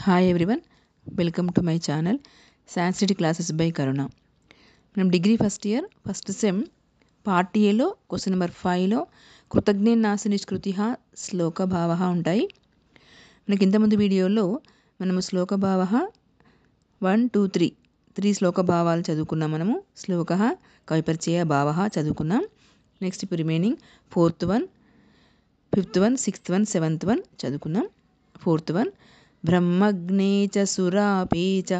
Hi everyone, welcome to my channel Sanskrit classes by Karuna. మనం degree first year first sem part ఏలో question number 5లో కృతజ్ఞేనాసి నిష్కృతి శ్లోక భావ ఉంటాయి. మనకి ఇంతకుముందు వీడియోలో మనము శ్లోక భావ 1, 2, 3 శ్లోక భావాలు చదువుకున్నాం. మనము శ్లోక కవిపరిచయ భావ చదువుకున్నాం. నెక్స్ట్ ఇప్పుడు remaining 4th 1, 5th 1, 6th 1, 7th 1 చదువుకున్నాం. 4th 1 బ్రహ్మగ్నే చ సురాపే చ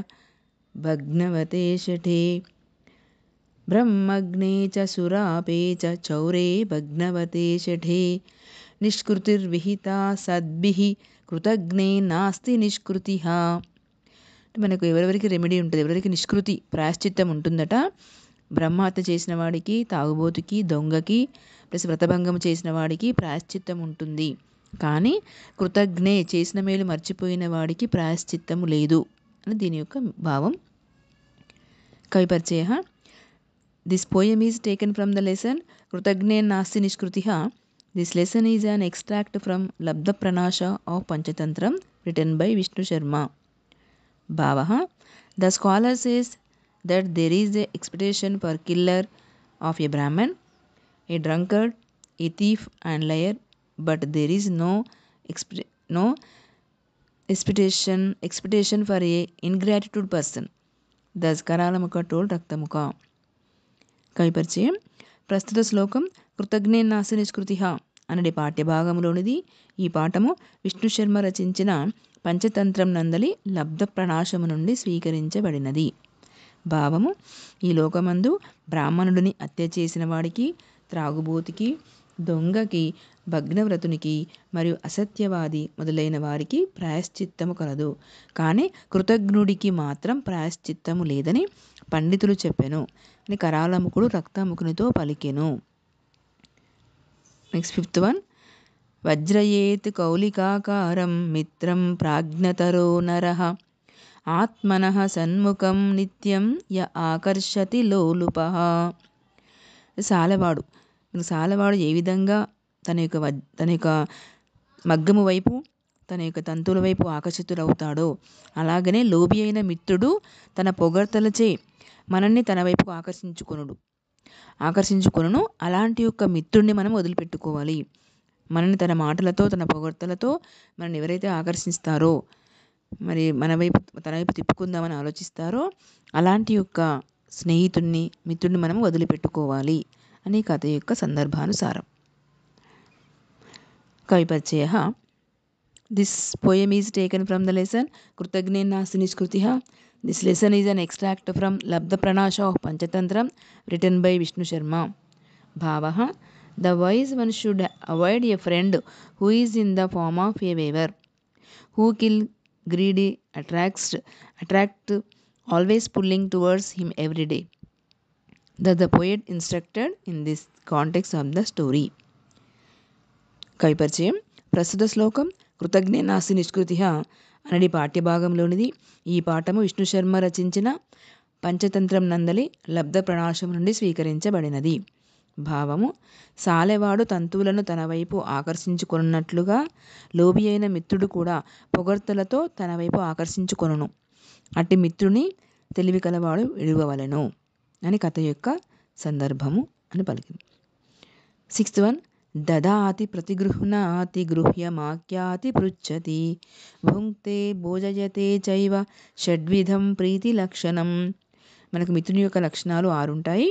భగ్నవతే షఠే బ్రహ్మగ్నే చ సురాపే చ చౌరే భగ్నవతే షఠే నిష్కృతిర్విహితా సద్భిః కృతజ్ఞే నాస్తి నిష్కృతి. మనకు ఎవరెవరికి రెమెడీ ఉంటుంది, ఎవరెవరికి నిష్కృతి ప్రాయశ్చిత్తం ఉంటుందట. బ్రహ్మహత్య చేసిన వాడికి, తాగుబోతుకి, దొంగకి ప్లస్ వ్రతభంగం చేసిన వాడికి ప్రాయశ్చిత్తం ఉంటుంది. కానీ కృతజ్ఞే చేసిన మేలు మర్చిపోయిన వాడికి ప్రాయశ్చిత్తము లేదు అని దీని యొక్క భావం. కవిపరిచయ. This poem is taken from the lesson Kritajne Nasti Nishkriti. This lesson is an extract from Labdha Pranasha of Panchatantram written by Vishnu Sharma. భావ. The scholar says that there is a expectation for killer of a Brahman, a drunkard, a thief and liar, but there is no expectation for a ingratitude person. Thus Karalamukha told Raktamukha. కవిపరిచయం. ప్రస్తుత శ్లోకం కృతజ్ఞే నాస్తి నిష్కృతి అనే పాఠ్యభాగంలోనిది. ఈ పాఠము విష్ణు శర్మ రచించిన పంచతంత్రం నందలి లబ్ధ ప్రణాశము నుండి స్వీకరించబడినది. భావము. ఈ లోకమందు బ్రాహ్మణుడిని హత్య చేసిన వాడికి, త్రాగుబోతికి, దొంగకి, భగ్నవ్రతునికి మరియు అసత్యవాది మొదలైన వారికి ప్రాయశ్చిత్తము కలదు. కానీ కృతజ్ఞుడికి మాత్రం ప్రాయశ్చిత్తము లేదని పండితులు చెప్పెను అని కరాలముకుడు రక్తముకునితో పలికెను. నెక్స్ట్ 5th 1 వజ్రయేత్ కౌలికాకారం మిత్రం ప్రాజ్ఞతరో నరః ఆత్మనః సన్ముఖం నిత్యం య ఆకర్షతి లోలుపః. సాలవాడు ఏ విధంగా తన యొక్క మగ్గము వైపు, తన యొక్క తంతుల వైపు ఆకర్షితుడవుతాడో అలాగనే లోభి అయిన మిత్రుడు తన పొగడ్తలచే మనల్ని తన వైపు ఆకర్షించుకొనును. అలాంటి యొక్క మిత్రుడిని మనం వదిలిపెట్టుకోవాలి. మనల్ని తన మాటలతో, తన పొగడ్తలతో మనల్ని ఎవరైతే ఆకర్షిస్తారో, మరి తన వైపు తిప్పుకుందామని ఆలోచిస్తారో అలాంటి యొక్క మిత్రుడిని మనం వదిలిపెట్టుకోవాలి అని కథ యొక్క సందర్భానుసారం. కవిపరిచయ. This poem is taken from the lesson Kritajne Nasti Nishkriti. This lesson is an extract from Labdha Pranasha of Panchatantram written by Vishnu Sharma. భావ. The wise one should avoid a friend who is in the form of a weaver, who kill greedy attract always pulling towards him every day. Thus the poet instructed in this context of the story. కవిపరిచయం. ప్రస్తుత శ్లోకం కృతజ్ఞే నాస్తి నిష్కృతి అనేది పాఠ్యభాగంలోనిది. ఈ పాఠము విష్ణు శర్మ రచించిన పంచతంత్రం నందలి లబ్ధ ప్రణాశం నుండి స్వీకరించబడినది. భావము. సాలెవాడు తంతువులను తన వైపు ఆకర్షించుకొనున్నట్లుగా లోభి అయిన మిత్రుడు కూడా పొగడ్తలతో తన వైపు ఆకర్షించుకొనును. అట్టి మిత్రుని తెలివి కలవాడు విడువవలెను అని కథ యొక్క సందర్భము అని పలికింది. 6th 1 దదాతి ప్రతిగృహ్ణాతి గృహ్యమాఖ్యాతి పృచ్చతి భుంక్తే భోజయతే చైవ షడ్విధం ప్రీతి లక్షణం. మనకు మిత్రుని యొక్క లక్షణాలు 6 ఉంటాయి.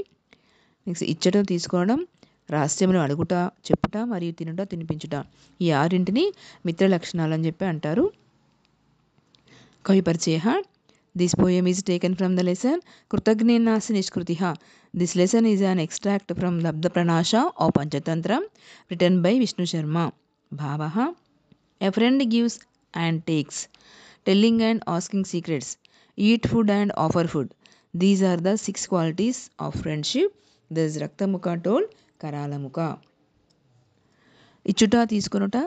నెక్స్ట్ ఇచ్చటం, తీసుకోవడం, రహస్యమును అడుగుట, చెప్పుట మరియు తినుట, తినిపించుట. ఈ 6 మిత్ర లక్షణాలు అని చెప్పి అంటారు. కవిపరిచయ. This poem is taken from the lesson Kritajne Nasti Nishkriti. This lesson is an extract from Labdha Pranasha of Panchatantram written by Vishnu Sharma. భావ. A friend gives and takes, telling and asking secrets, eat food and offer food. These are the 6 qualities of friendship. This Raktamukha told Karalamukha. ఇచ్చుట, తీసుకొనుట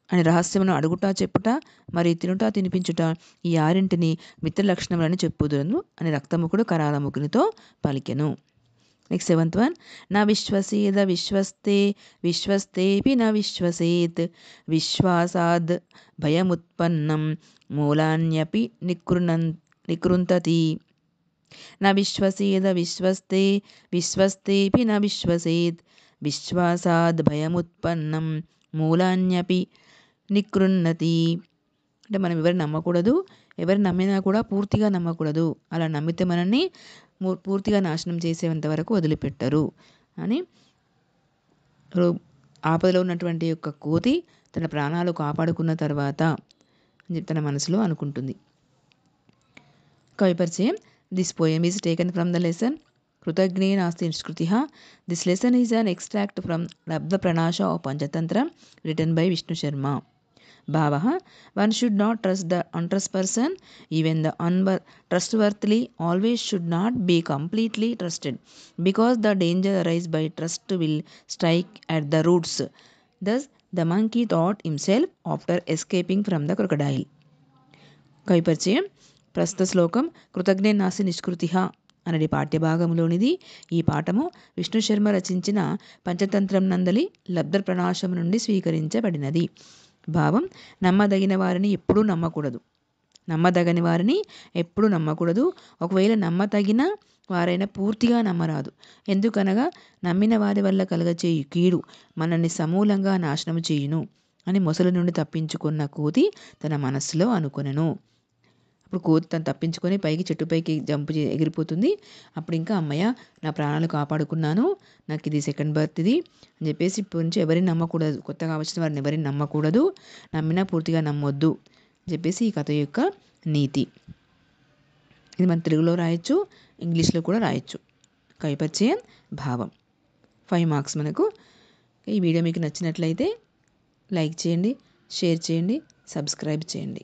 అని రహస్యమును అడుగుట, చెప్పుట మరియు తినుట, తినిపించుట ఈ 6 మిత్ర లక్షణములని చెప్పుదును అని రక్తముఖుడు కరాలముఖునితో పలికెను. నెక్స్ట్ 7th వన్, నా విశ్వసేద విశ్వస్తే విశ్వస్తేపి న విశ్వసేత్ విశ్వాసాద్ భయముత్పన్నం మూలాన్యపి నికృంతతి. న విశ్వసేద విశ్వస్తే విశ్వస్తేపి న విశ్వసేత్ విశ్వాసాద్ భయముత్పన్నం మూలాన్యపి నికృన్నతి. అంటే మనం ఎవరిని నమ్మకూడదు, ఎవరిని నమ్మినా కూడా పూర్తిగా నమ్మకూడదు. అలా నమ్మితే మనల్ని పూర్తిగా నాశనం చేసేంత వరకు వదిలిపెట్టరు అని ఆపదలో ఉన్నటువంటి యొక్క కోతి తన ప్రాణాలు కాపాడుకున్న తర్వాత అని చెప్పి తన మనసులో అనుకుంటుంది. కవి పరిచయం. This poem is taken from the lesson Kritajne Nasti Nishkritih. This lesson is an extract from Labdha Pranasha of Panchatantra written by Vishnu Sharma. భావః, one should not trust the untrust person. Even the trustworthy always should not be completely trusted, because the danger arising by trust will strike at the roots. Thus the monkey thought himself after escaping from the crocodile. కవి పరిచయం. ప్రస్తుత శ్లోకం కృతజ్ఞే నాస్తి నిష్కృతిః అనేది పాఠ్యభాగంలోనిది. ఈ పాఠము విష్ణు శర్మ రచించిన పంచతంత్రం నందలి లబ్ధ ప్రణాశం నుండి స్వీకరించబడినది. భావం, నమ్మదగిన వారిని ఎప్పుడూ నమ్మకూడదు. నమ్మదగని వారిని ఎప్పుడూ నమ్మకూడదు. ఒకవేళ నమ్మతగిన వారైనా పూర్తిగా నమ్మరాదు. ఎందుకనగా నమ్మిన వారి వల్ల కలగచేయు కీడు మనల్ని సమూలంగా నాశనం చేయును అని మొసలి నుండి తప్పించుకున్న కోతి తన మనస్సులో అనుకొనెను. అప్పుడు కోతి తను తప్పించుకొని పైకి చెట్టుపైకి ఎగిరిపోతుంది. అప్పుడు ఇంకా అమ్మయ్య, నా ప్రాణాలు కాపాడుకున్నాను, నాకు ఇది సెకండ్ బర్త్ ఇది అని చెప్పేసి ఇప్పటి నుంచి ఎవరిని నమ్మకూడదు, కొత్తగా వచ్చిన వారిని ఎవరిని నమ్మకూడదు, నమ్మినా పూర్తిగా నమ్మొద్దు అని చెప్పేసి ఈ కథ యొక్క నీతి. ఇది మన తెలుగులో రాయొచ్చు, ఇంగ్లీష్లో కూడా రాయొచ్చు. కవి పరిచయం, భావం. 5 మార్క్స్ మనకు. ఈ వీడియో మీకు నచ్చినట్లయితే లైక్ చేయండి, షేర్ చేయండి, సబ్స్క్రైబ్ చేయండి.